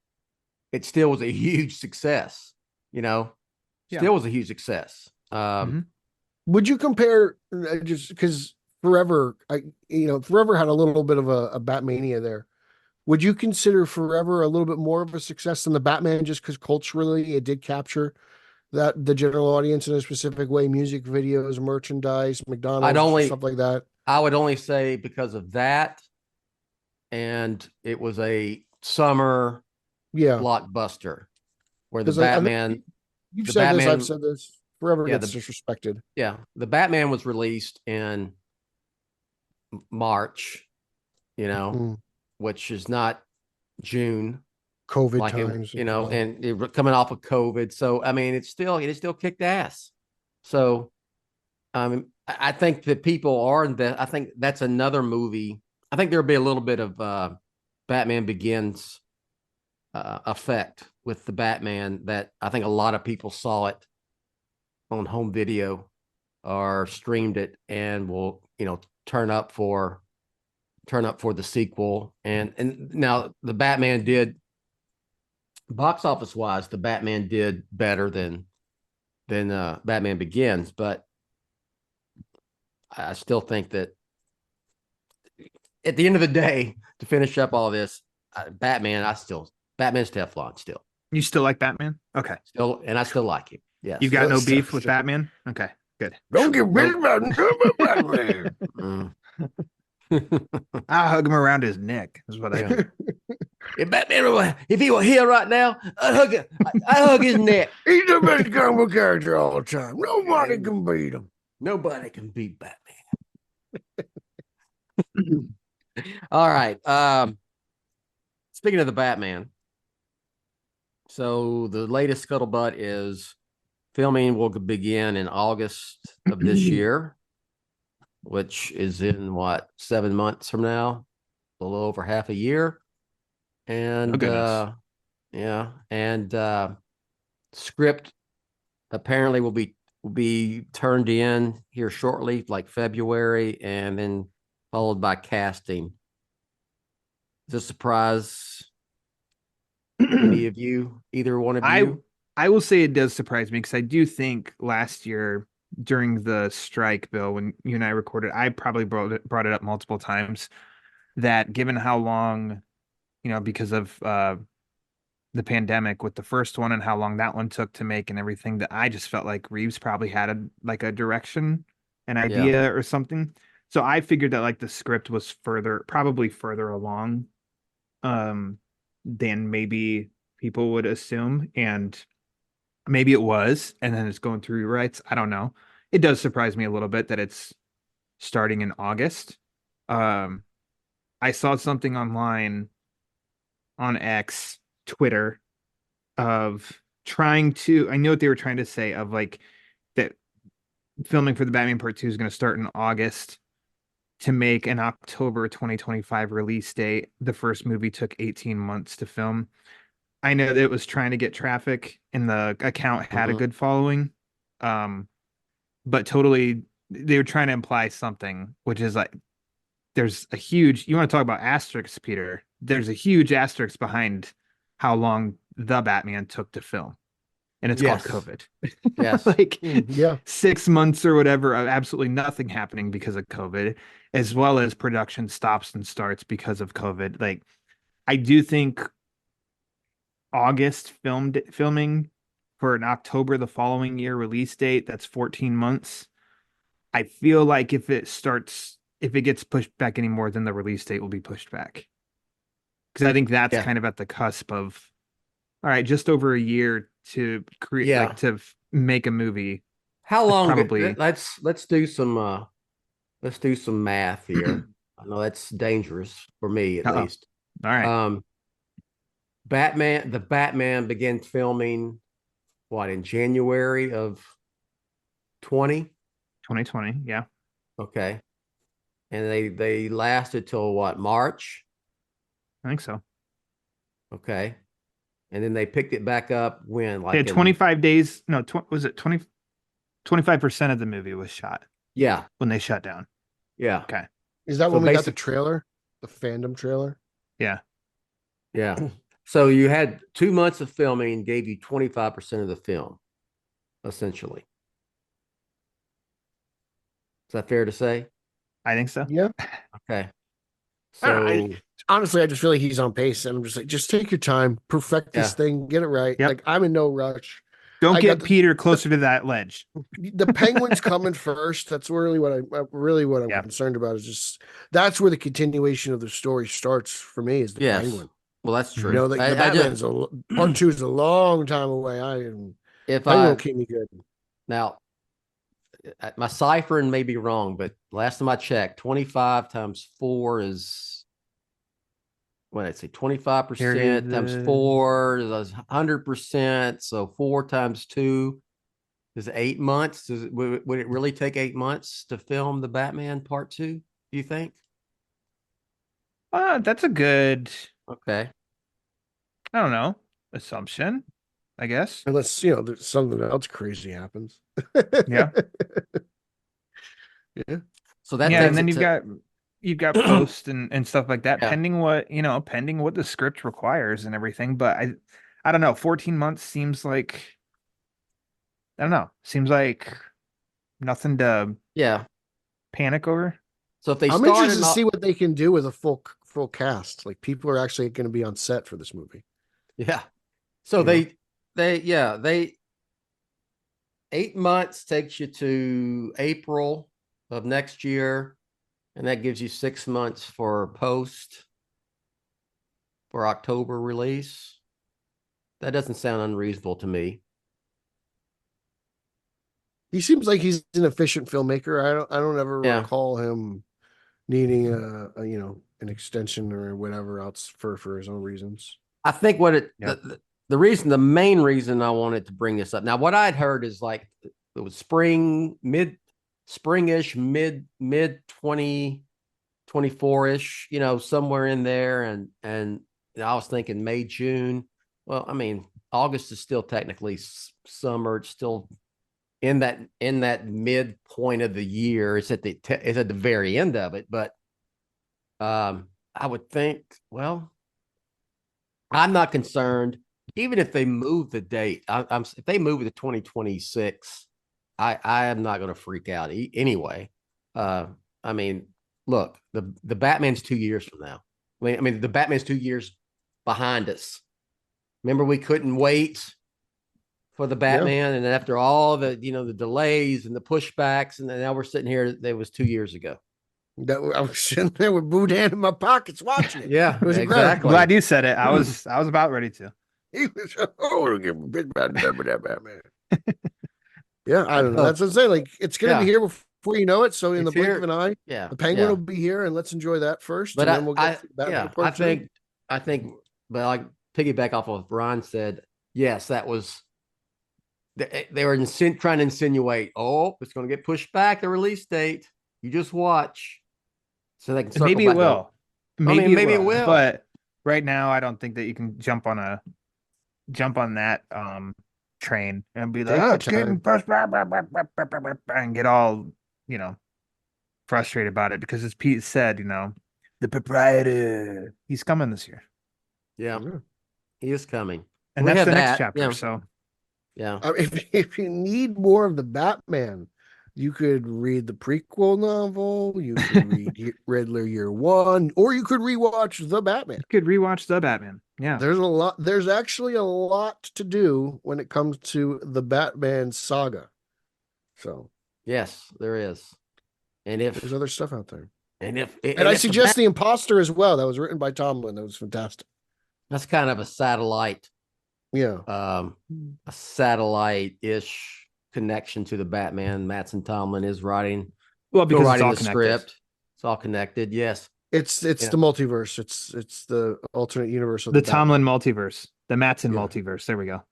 Speaker 5: it still was a huge success, Still was a huge success.
Speaker 7: Would you compare, just because Forever had a little bit of a Batmania there. Would you consider Forever a little bit more of a success than the Batman, just because culturally it did capture the general audience in a specific way? Music videos, merchandise, McDonald's, stuff like that.
Speaker 5: I would only say because of that, and it was a summer blockbuster where the Batman.
Speaker 7: You've said this, I've said this. Forever gets disrespected.
Speaker 5: Yeah, the Batman was released in March, which is not June.
Speaker 7: COVID times,
Speaker 5: and coming off of COVID. So I mean, it still kicked ass. So I think that people are I think that's another movie. I think there'll be a little bit of Batman Begins effect with the Batman, that I think a lot of people saw it on home video or streamed it and will turn up for the sequel. And now the Batman did, box office wise, the Batman did better than Batman Begins, but I still think that at the end of the day, to finish up all this, Batman's Teflon still.
Speaker 6: You still like Batman? Okay.
Speaker 5: Still, and I still like him. Yes.
Speaker 6: You've got no
Speaker 7: Still-
Speaker 6: beef with Batman? Okay, good.
Speaker 7: Don't get rid of Batman.
Speaker 5: Mm.
Speaker 6: I'll hug him around his neck, is what I do.
Speaker 5: If Batman, if he were here right now, I hug his neck.
Speaker 7: He's the best comic book character all the time. Nobody can beat him.
Speaker 5: Nobody can beat Batman. All right. Speaking of the Batman, so the latest scuttlebutt is filming will begin in August of this year, which is in 7 months from now, a little over half a year. And script apparently will be turned in here shortly, like February, and then followed by casting. Is this a surprise any of you, either one of you?
Speaker 6: I will say it does surprise me because I do think last year during the strike, Bill, when you and I recorded, I probably brought it up multiple times that given how long, because of the pandemic with the first one and how long that one took to make and everything, that I just felt like Reeves probably had a direction, an idea or something. So I figured that like the script was probably further along than maybe people would assume. And maybe it was, and then it's going through rewrites. I don't know. It does surprise me a little bit that it's starting in August. I saw something online on X, Twitter, of trying to, I know what they were trying to say, of like that filming for the Batman Part 2 is going to start in August to make an October 2025 release date. The first movie took 18 months to film. I know that it was trying to get traffic and the account had a good following. But totally they were trying to imply something, which is like there's a huge, you want to talk about asterisks, Peter, there's a huge asterisk behind how long the Batman took to film. And it's called COVID.
Speaker 5: Yes.
Speaker 6: Like
Speaker 7: 6
Speaker 6: months or whatever of absolutely nothing happening because of COVID, as well as production stops and starts because of COVID. Like, I do think August filming for an October the following year release date, that's 14 months. I feel like if it gets pushed back anymore, then the release date will be pushed back. Because I think that's kind of at the cusp of, all right, just over a year to create, like, to make a movie.
Speaker 5: How long?
Speaker 6: Probably.
Speaker 5: Let's do some math here. I know that's dangerous for me at least.
Speaker 6: All right.
Speaker 5: The Batman began filming in January of
Speaker 6: 2020, yeah.
Speaker 5: Okay. And they lasted till March?
Speaker 6: I think so.
Speaker 5: Okay. And then they picked it back up when?
Speaker 6: They had 25 days. No, was it 25% of the movie was shot?
Speaker 5: Yeah.
Speaker 6: When they shut down.
Speaker 5: Yeah.
Speaker 6: Okay.
Speaker 7: Is that when we got the trailer? The fandom trailer?
Speaker 6: Yeah.
Speaker 5: Yeah. So you had 2 months of filming, gave you 25% of the film, essentially. Is that fair to say?
Speaker 6: I think so.
Speaker 7: Yeah.
Speaker 5: Okay. So
Speaker 7: honestly, I just feel like he's on pace, and I'm just like, just take your time, perfect this thing, get it right.
Speaker 6: Yep.
Speaker 7: Like, I'm in no rush.
Speaker 6: Don't get Peter closer to that ledge.
Speaker 7: The Penguin's coming first. That's really what I'm concerned about. Is just that's where the continuation of the story starts for me. Is the Penguin?
Speaker 5: Well, that's true.
Speaker 7: The Batman's part 2 is a long time away. Penguin keep me good.
Speaker 5: Now, my ciphering may be wrong, but last time I checked, 25 times 4 is what I'd say 25% times 4 is 100%. So 4 times 2 is 8 months. Would it really take 8 months to film the Batman Part 2? Do you think?
Speaker 6: That's a good.
Speaker 5: Okay.
Speaker 6: I don't know. Assumption, I guess.
Speaker 7: Unless, there's something else crazy happens.
Speaker 6: Yeah.
Speaker 7: Yeah.
Speaker 5: So that
Speaker 6: and then you've got post and stuff like that, pending what the script requires and everything. But I don't know. 14 months seems like, I don't know. Seems like nothing to panic over.
Speaker 5: So if they
Speaker 7: I'm
Speaker 5: start
Speaker 7: interested to see what they can do with a full cast. Like people are actually going to be on set for this movie.
Speaker 5: yeah. So they 8 months takes you to April of next year, and that gives you 6 months for October release. That doesn't sound unreasonable to me.
Speaker 7: He seems like he's an efficient filmmaker. I don't ever recall him needing an extension or whatever else for his own reasons.
Speaker 5: I think the main reason I wanted to bring this up. Now, what I'd heard is like it was springish, mid 2024-ish, somewhere in there. And I was thinking May, June. Well, I mean, August is still technically summer. It's still in that midpoint of the year. It's at the very end of it. But I would think, well, I'm not concerned. Even if they move the date, if they move it to 2026, I am not going to freak out anyway. I mean, look, the Batman's 2 years from now. I mean, the Batman's 2 years behind us. Remember, we couldn't wait for the Batman, and after all the the delays and the pushbacks, and now we're sitting here. That was 2 years ago.
Speaker 7: I was sitting there with Boudin in my pockets watching it.
Speaker 5: Yeah,
Speaker 7: it was
Speaker 5: exactly.
Speaker 7: incredible.
Speaker 6: Glad you said it. I was about ready to.
Speaker 7: He was Batman. Yeah, I don't know. That's what I'm saying. Like, it's going to be here before you know it. So in the blink of an eye, the Penguin will be here, and let's enjoy that first.
Speaker 5: But
Speaker 7: and then we'll get to Batman Part 2.
Speaker 5: I think, but like piggyback off of what Ron said. Yes, that was. They were trying to insinuate, it's going to get pushed back the release date. You just watch. So they can
Speaker 6: maybe it will. Maybe it will. But right now, I don't think that you can jump on that train and be like, it's getting pushed back, and get all frustrated about it, because as Pete said, the proprietor, he's coming this year.
Speaker 5: Yeah, he is coming,
Speaker 6: and that's the next chapter. So
Speaker 5: yeah,
Speaker 7: if you need more of the Batman, you could read the prequel novel, you could read Riddler Year One, or you could rewatch The Batman. Yeah. There's actually a lot to do when it comes to the Batman saga. So
Speaker 5: yes, there is. And if
Speaker 7: there's other stuff out there.
Speaker 5: And
Speaker 7: I suggest The Imposter as well. That was written by Tomlin. That was fantastic.
Speaker 5: That's kind of a satellite.
Speaker 7: Yeah.
Speaker 5: A satellite-ish connection to the Batman. Matson Tomlin is writing.
Speaker 6: Well, because
Speaker 5: writing
Speaker 6: it's all
Speaker 5: the script. It's all connected. Yes.
Speaker 7: It's the multiverse. It's the alternate universe of
Speaker 6: the Tomlin multiverse, the Matson multiverse. There we go.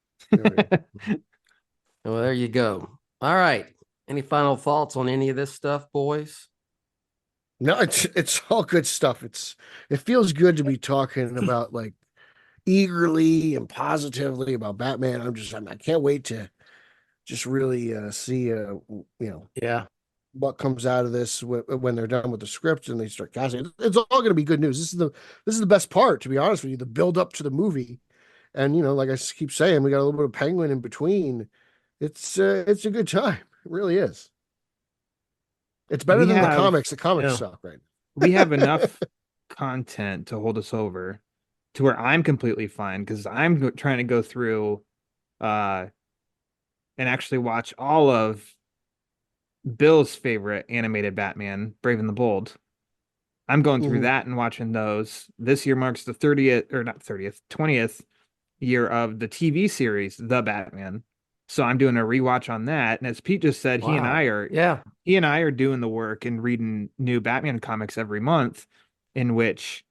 Speaker 5: Well, there you go. All right. Any final thoughts on any of this stuff, boys?
Speaker 7: No, it's all good stuff. It feels good to be talking about like eagerly and positively about Batman. I can't wait to just really see what comes out of this when they're done with the script and they start casting. It's all going to be good news. This is the best part, to be honest with you, the build up to the movie. And like I keep saying, we got a little bit of Penguin in between. It's a good time. It really is. It's better than the comics. The comics suck, right?
Speaker 6: We have enough content to hold us over to where I'm completely fine, because I'm trying to go through and actually watch all of Bill's favorite animated Batman, Brave and the Bold. I'm going through that and watching those. This year marks the 20th year of the TV series, The Batman. So I'm doing a rewatch on that. And as Pete just said, he and I are doing the work and reading new Batman comics every month, in which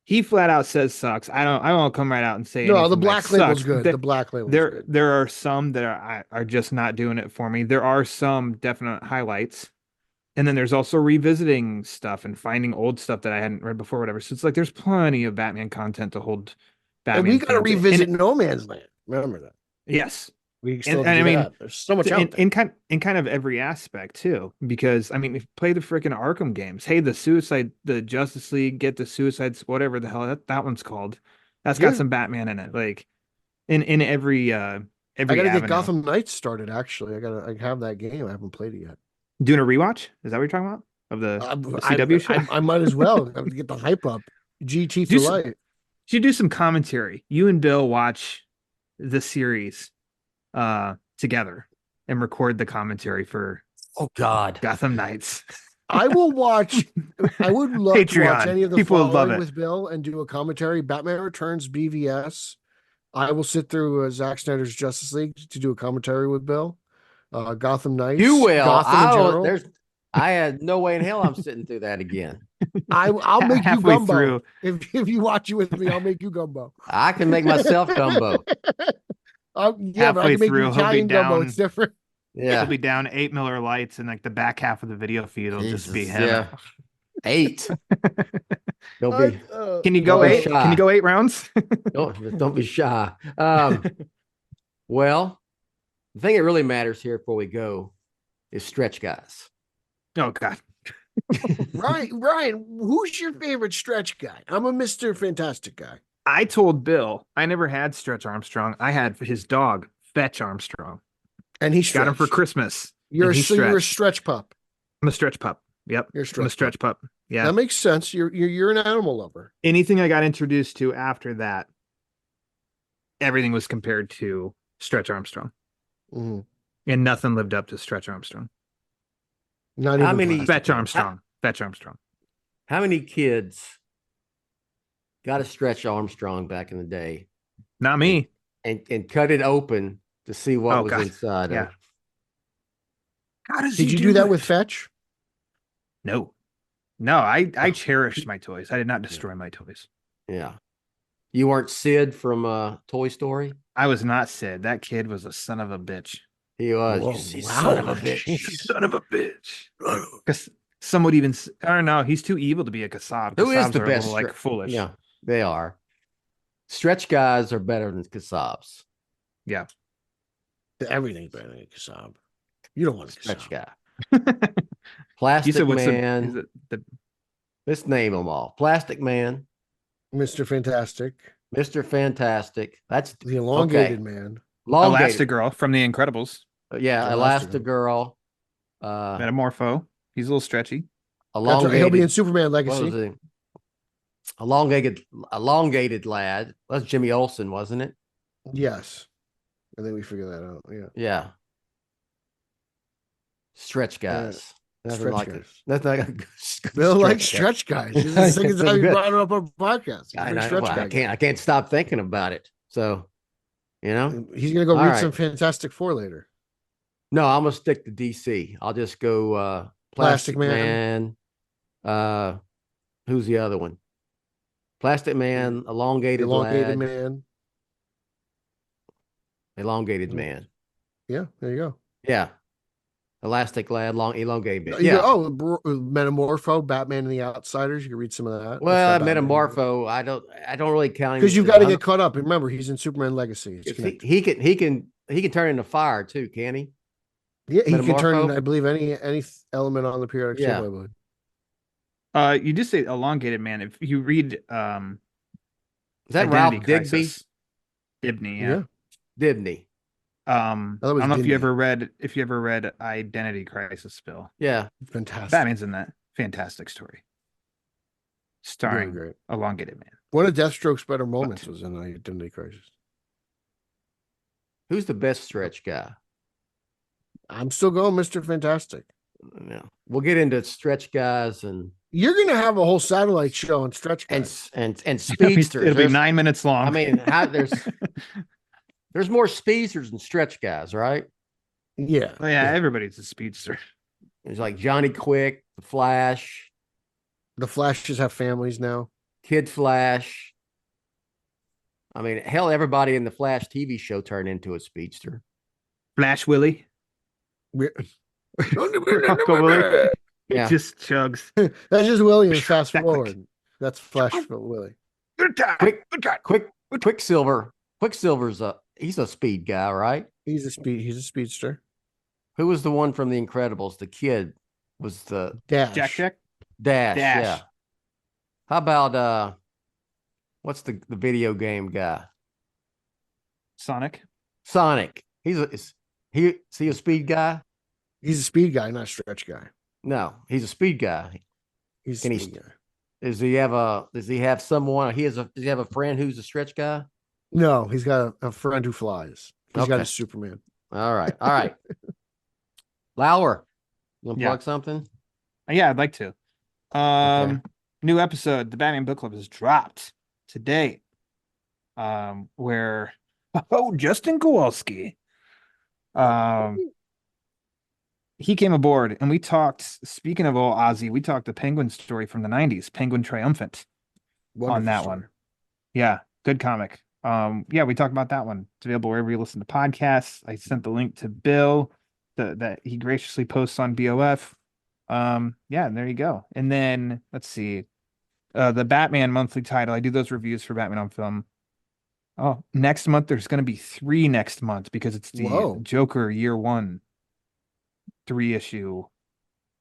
Speaker 6: he flat out says sucks. I won't come right out and say
Speaker 7: no. The Black Label's good. The Black Label's good.
Speaker 6: There are some that are just not doing it for me. There are some definite highlights, and then there's also revisiting stuff and finding old stuff that I hadn't read before, whatever. So it's like there's plenty of Batman content to hold. Batman.
Speaker 7: And we got to revisit No Man's Land. Remember that?
Speaker 6: Yes.
Speaker 7: We still that. There's so much out there.
Speaker 6: In kind of every aspect too, because I mean, play the freaking Arkham games. Hey, the Justice League, get the Suicides, whatever the hell that one's called. That's got some Batman in it. Like in every I gotta
Speaker 7: get Gotham Knights started. Actually, I have that game. I haven't played it yet.
Speaker 6: Doing a rewatch? Is that what you're talking about? Of the CW show?
Speaker 7: I might as well get the hype up. GT for
Speaker 6: Do some-
Speaker 7: life.
Speaker 6: You do some commentary. You and Bill watch the series together and record the commentary for
Speaker 5: Oh God.
Speaker 6: Gotham Knights.
Speaker 7: I will watch. I would love to
Speaker 6: Patreon.
Speaker 7: watch any of the
Speaker 6: People would love
Speaker 7: following
Speaker 6: it.
Speaker 7: with Bill and do a commentary. Batman Returns, BVS. I will sit through Zack Snyder's Justice League to do a commentary with Bill. Gotham Knights.
Speaker 5: You will.
Speaker 7: Gotham in general.
Speaker 5: I had no way in hell I'm sitting through that again.
Speaker 7: I'll make you
Speaker 6: Halfway
Speaker 7: gumbo.
Speaker 6: through.
Speaker 7: If you watch it with me, I'll make you gumbo.
Speaker 5: I can make myself gumbo.
Speaker 7: Yeah, but I
Speaker 6: Halfway
Speaker 7: can make
Speaker 6: through,
Speaker 7: you
Speaker 6: he'll be
Speaker 7: Italian gumbo.
Speaker 6: down.
Speaker 7: It's different.
Speaker 5: Yeah.
Speaker 6: He'll be down 8 Miller Lights, and like the back half of the video feed will just be
Speaker 5: Jesus,
Speaker 6: him.
Speaker 5: yeah. 8. Don't be
Speaker 6: Can you go
Speaker 5: Don't be
Speaker 6: 8?
Speaker 5: shy.
Speaker 6: Can you go 8 rounds?
Speaker 5: don't be shy. Well, the thing that really matters here before we go is stretch guys.
Speaker 6: Oh God.
Speaker 7: Ryan, who's your favorite stretch guy? I'm a Mr. Fantastic guy.
Speaker 6: I told Bill I never had Stretch Armstrong. I had his dog, Fetch Armstrong.
Speaker 7: And he
Speaker 6: Got him for
Speaker 7: stretched.
Speaker 6: Christmas.
Speaker 7: You're
Speaker 6: and he
Speaker 7: you're a
Speaker 6: stretched.
Speaker 7: stretch pup.
Speaker 6: I'm a stretch pup. Yep.
Speaker 7: You're a
Speaker 6: I'm a
Speaker 7: stretch
Speaker 6: stretch pup. Yeah.
Speaker 7: That makes sense. You're an animal lover.
Speaker 6: Anything I got introduced to after that, everything was compared to Stretch Armstrong.
Speaker 7: Mhm.
Speaker 6: And nothing lived up to Stretch Armstrong.
Speaker 7: Not
Speaker 5: How
Speaker 7: even
Speaker 5: many-
Speaker 7: close.
Speaker 6: Fetch Armstrong. Fetch Armstrong.
Speaker 5: How many kids got a stretch Armstrong back in the day
Speaker 6: Not me.
Speaker 5: and cut it open to see what
Speaker 6: Oh,
Speaker 5: was
Speaker 6: God.
Speaker 5: inside
Speaker 6: Yeah.
Speaker 5: of it?
Speaker 6: How does
Speaker 7: Did you do that with Fetch?
Speaker 6: No. No, I cherished my toys. I did not destroy my toys.
Speaker 5: Yeah. You weren't Sid from Toy Story?
Speaker 6: I was not Sid. That kid was a son of a bitch.
Speaker 5: He was.
Speaker 7: Whoa,
Speaker 5: You
Speaker 7: wow.
Speaker 5: son of a bitch.
Speaker 6: Son of a bitch. Because some would even, I don't know, he's too evil to be a Kassab.
Speaker 5: Who is
Speaker 6: Kassabs
Speaker 5: the
Speaker 6: are a
Speaker 5: best?
Speaker 6: little, like, foolish.
Speaker 5: Yeah, they are. Stretch guys are better than Kassabs.
Speaker 6: Yeah.
Speaker 7: Everything's better than a Kassab. You don't want a
Speaker 5: Stretch
Speaker 7: Kassab.
Speaker 5: guy. Plastic
Speaker 6: You said what's
Speaker 5: Man. Let's name them all. Plastic Man,
Speaker 7: Mr. Fantastic.
Speaker 5: Mr. Fantastic. That's
Speaker 7: The elongated
Speaker 5: okay.
Speaker 7: man.
Speaker 5: Elongated.
Speaker 6: Elastigirl from The Incredibles.
Speaker 5: Yeah,
Speaker 7: Elastigirl.
Speaker 5: Elastigirl.
Speaker 6: Metamorpho. He's a little stretchy.
Speaker 7: That's right.
Speaker 5: Elongated.
Speaker 7: He'll be in Superman
Speaker 5: What was
Speaker 7: Legacy.
Speaker 5: it? Elongated lad. That's Jimmy Olsen, wasn't it?
Speaker 7: Yes. I think we figured that out. Yeah.
Speaker 5: Yeah. Stretch guys. Nothing
Speaker 7: stretch
Speaker 5: like
Speaker 7: guys.
Speaker 5: it. Nothing like a good
Speaker 7: Bill likes
Speaker 5: guy.
Speaker 7: stretch guys. This is the second time you
Speaker 5: Good.
Speaker 7: brought it up on podcast.
Speaker 5: I,
Speaker 7: Big
Speaker 5: know,
Speaker 7: stretch
Speaker 5: well,
Speaker 7: guy.
Speaker 5: I can't stop thinking about it. So, you know,
Speaker 7: He's gonna go
Speaker 5: All
Speaker 7: read
Speaker 5: right.
Speaker 7: some Fantastic Four later.
Speaker 5: no, I'm gonna stick to DC. I'll just go
Speaker 7: Plastic
Speaker 5: Plastic
Speaker 7: Man.
Speaker 5: Man. Who's the other one? Plastic Man, elongated
Speaker 7: Elongated
Speaker 5: lad,
Speaker 7: man.
Speaker 5: elongated man.
Speaker 7: Yeah, there you go.
Speaker 5: Yeah. Elastic lad, elongated man.
Speaker 7: You
Speaker 5: Yeah.
Speaker 7: go, Metamorpho, Batman and the Outsiders. You can read some of that.
Speaker 5: Well, Metamorpho, I don't really count him
Speaker 7: because you've
Speaker 5: as-
Speaker 7: got to
Speaker 5: I'm-
Speaker 7: get caught up. Remember, he's in Superman Legacy. It's connected.
Speaker 5: he can turn into fire too, can he?
Speaker 7: Yeah, he can turn,
Speaker 5: Metamorpho?
Speaker 7: I believe, any element on the periodic
Speaker 5: Yeah.
Speaker 7: table. I believe.
Speaker 6: You just say elongated man. If you read
Speaker 5: Is that
Speaker 6: Identity
Speaker 5: Ralph Digby?
Speaker 6: Crisis, Dibney, yeah.
Speaker 5: Dibney.
Speaker 6: I
Speaker 7: thought it
Speaker 6: don't
Speaker 7: was
Speaker 6: know if you
Speaker 7: Dibney.
Speaker 6: ever read Identity Crisis, Bill.
Speaker 5: Yeah.
Speaker 7: Fantastic.
Speaker 6: Batman's in that. Fantastic story.
Speaker 7: Very
Speaker 6: Starring
Speaker 7: great.
Speaker 6: elongated man.
Speaker 7: One of Deathstroke's better moments was in Identity Crisis.
Speaker 5: Who's the best stretch guy?
Speaker 7: I'm still going Mr. Fantastic.
Speaker 5: Yeah. We'll get into stretch guys and
Speaker 7: You're going to have a whole satellite show on stretch guys.
Speaker 5: and speedsters.
Speaker 6: It'll be
Speaker 5: There's-
Speaker 6: 9 minutes long.
Speaker 5: I mean, there's more speedsters than stretch guys, right?
Speaker 7: Yeah.
Speaker 6: Well, yeah, everybody's a speedster.
Speaker 5: There's like Johnny Quick, the Flash,
Speaker 7: The Flashes have families now.
Speaker 5: Kid Flash. I mean, hell, everybody in the Flash TV show turned into a speedster.
Speaker 6: Flash Willie.
Speaker 7: Uncle
Speaker 6: Willie.
Speaker 5: Yeah.
Speaker 6: It just chugs.
Speaker 7: That's just Willie and fast
Speaker 6: That quick.
Speaker 7: forward. That's Flash Willie.
Speaker 6: Good time.
Speaker 5: Quick,
Speaker 6: Good time.
Speaker 5: Quicksilver. Quicksilver's he's a speed guy, right?
Speaker 7: He's a speedster.
Speaker 5: Who was the one from The Incredibles? The kid was the
Speaker 7: Dash.
Speaker 6: Jack.
Speaker 5: Dash.
Speaker 6: Dash.
Speaker 5: Yeah. How about what's the video game guy?
Speaker 6: Sonic.
Speaker 5: Sonic. Is he a speed guy?
Speaker 7: He's a speed guy, not a stretch guy.
Speaker 5: No, he's a speed guy.
Speaker 7: He's
Speaker 5: And
Speaker 7: a
Speaker 5: he's-
Speaker 7: speed guy.
Speaker 5: Does he have someone? Does he have a friend who's a stretch guy?
Speaker 7: No, he's got a friend who flies. He's got
Speaker 5: Okay.
Speaker 7: a Superman.
Speaker 5: All right. Lauer, you want to
Speaker 6: Yeah.
Speaker 5: plug something?
Speaker 6: Yeah, I'd like to.
Speaker 5: Okay.
Speaker 6: New episode, the Batman Book Club has dropped today. Where Justin Kowalski. He came aboard and we talked, speaking of old Ozzy, we talked the Penguin story from the 90s, Penguin Triumphant.
Speaker 7: Wonderful
Speaker 6: on that
Speaker 7: story.
Speaker 6: one. Yeah, good comic. Yeah, we talked about that one. It's available wherever you listen to podcasts. I sent the link to Bill that he graciously posts on BOF. Yeah, and there you go. And then let's see. The Batman monthly title. I do those reviews for Batman on Film. Oh, next month there's going to be 3 next month because it's the
Speaker 7: Whoa.
Speaker 6: Joker Year 1 3-issue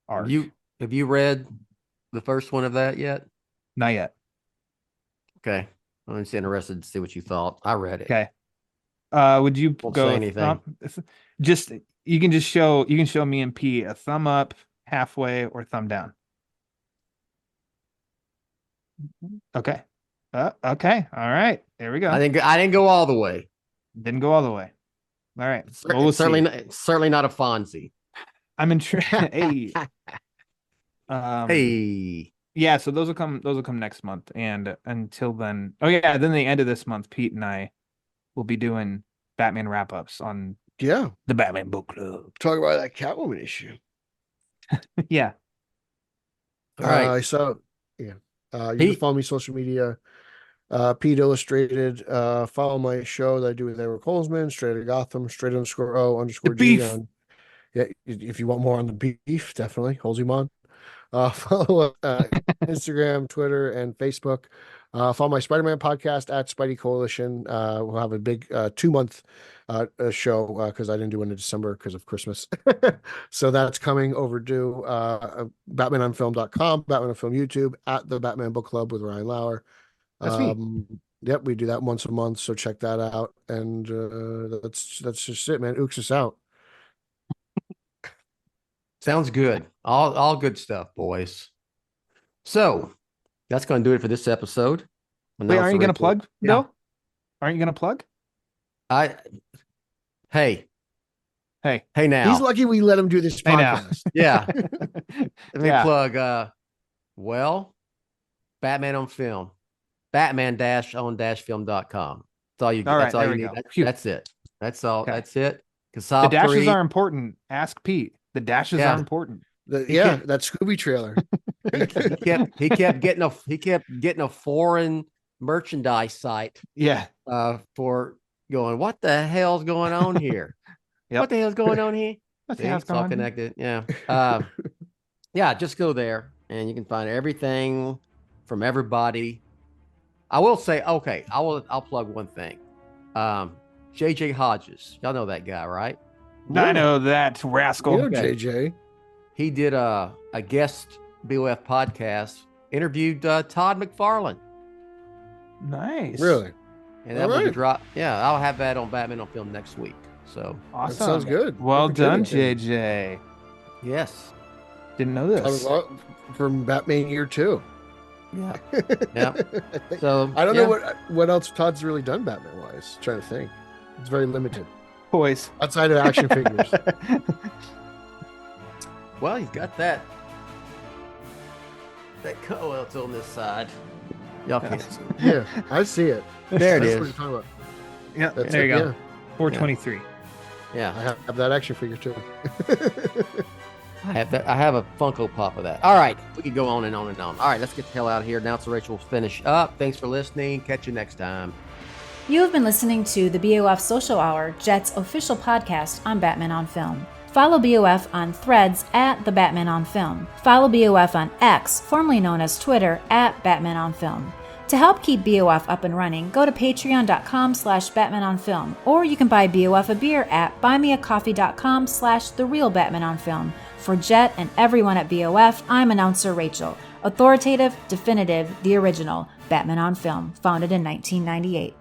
Speaker 6: arc.
Speaker 5: Have you read the first one of that yet?
Speaker 6: Not yet.
Speaker 5: Okay. I'm just interested to see what you thought. I read it.
Speaker 6: Okay. Would you
Speaker 5: Won't
Speaker 6: go
Speaker 5: say anything.
Speaker 6: just you can show me and P a thumb up, halfway, or thumb down. Okay. Okay. All right. There we go.
Speaker 5: I didn't go all the way.
Speaker 6: Didn't go all the way. All right. Well, we'll
Speaker 5: certainly
Speaker 6: see.
Speaker 5: certainly not a Fonzie.
Speaker 6: I'm intrigued. Hey.
Speaker 5: Hey.
Speaker 6: Yeah, so those will come next month. And until then, then the end of this month, Pete and I will be doing Batman wrap-ups on
Speaker 7: Yeah.
Speaker 6: the Batman Book Club.
Speaker 7: Talk about that Catwoman issue.
Speaker 6: Yeah.
Speaker 5: All right.
Speaker 7: I saw. Yeah. You
Speaker 5: Pete.
Speaker 7: can follow me social media. Pete Illustrated. Follow my show that I do with Eric Holzman, Straight Outta Gotham, _O_G.
Speaker 6: beef.
Speaker 7: Yeah, if you want more on the beef, definitely Holzman. Follow Instagram, Twitter, and Facebook. Follow my Spider-Man podcast at Spidey Coalition. We'll have a big 2-month show because I didn't do one in December because of Christmas. So that's coming overdue. BatmanOnFilm.com, Batman on Film YouTube, at the Batman Book Club with Ryan Lauer.
Speaker 6: That's me.
Speaker 7: Yep, we do that once a month, so check that out. And that's just it, man. Ooks us out.
Speaker 5: Sounds good. All good stuff, boys. So that's going to do it for this episode.
Speaker 6: Wait, aren't you going to plug,
Speaker 5: Yeah.
Speaker 6: Bill? Aren't you going to plug?
Speaker 5: Hey now.
Speaker 7: He's lucky we let him do this
Speaker 6: Hey, now.
Speaker 7: podcast.
Speaker 5: Yeah. Let me
Speaker 6: Yeah.
Speaker 5: plug Batman on Film. Batman-on-film.com. That's all you
Speaker 6: All right,
Speaker 5: that's all
Speaker 6: there
Speaker 5: you
Speaker 6: we
Speaker 5: need.
Speaker 6: go. Phew.
Speaker 5: That's it. That's all.
Speaker 6: Okay.
Speaker 5: That's it.
Speaker 6: The
Speaker 5: Kasab
Speaker 6: dashes
Speaker 5: 3,
Speaker 6: are important. Ask Pete. The dashes
Speaker 5: Yeah.
Speaker 6: are important.
Speaker 7: That Scooby trailer.
Speaker 5: he kept getting a foreign merchandise site
Speaker 6: Yeah.
Speaker 5: for going, what the hell's going on here?
Speaker 6: Yep.
Speaker 5: What the hell's going on here?
Speaker 6: What's
Speaker 5: See, it's all connected. Yeah. Yeah, just go there and you can find everything from everybody. I will say, okay, I'll plug one thing. JJ Hodges. Y'all know that guy, right?
Speaker 6: I know that rascal.
Speaker 7: You know, JJ.
Speaker 5: He did a guest BOF podcast, interviewed Todd McFarlane.
Speaker 6: Nice.
Speaker 7: Really?
Speaker 5: And that
Speaker 7: All
Speaker 5: will be
Speaker 7: right.
Speaker 5: drop. Yeah, I'll have that on Batman on Film next week. So
Speaker 6: Awesome.
Speaker 7: That sounds good.
Speaker 6: Well
Speaker 7: Good
Speaker 6: done,
Speaker 7: for JJ.
Speaker 6: JJ.
Speaker 5: yes.
Speaker 6: Didn't know
Speaker 7: That was
Speaker 6: this.
Speaker 7: from Batman Year 2.
Speaker 5: Yeah. Yeah. So
Speaker 7: I don't
Speaker 5: yeah.
Speaker 7: know what else Todd's really done Batman wise. Trying to think. It's very limited.
Speaker 6: Boys.
Speaker 7: Outside of action figures.
Speaker 5: Well, he's got that coil's on this side. Y'all can't see.
Speaker 7: Yeah, I see it.
Speaker 5: There it
Speaker 7: That's
Speaker 5: is.
Speaker 7: what you're talking about.
Speaker 6: Yeah,
Speaker 7: That's
Speaker 6: there
Speaker 7: it,
Speaker 6: you go.
Speaker 7: yeah.
Speaker 6: 423.
Speaker 7: I
Speaker 5: Yeah.
Speaker 7: have that action figure too.
Speaker 5: I have that. I have a Funko Pop of that. All right. We can go on and on and on. All right, let's get the hell out of here. Now so Rachel will finish up. Thanks for listening. Catch you next time.
Speaker 8: You have been listening to the BOF Social Hour, Jet's official podcast on Batman on Film. Follow BOF on Threads at The Batman on Film. Follow BOF on X, formerly known as Twitter, at Batman on Film. To help keep BOF up and running, go to patreon.com/BatmanOnFilm, or you can buy BOF a beer at buymeacoffee.com/TheRealBatmanOnFilm. For Jet and everyone at BOF, I'm announcer Rachel. Authoritative, definitive, the original, Batman on Film, founded in 1998.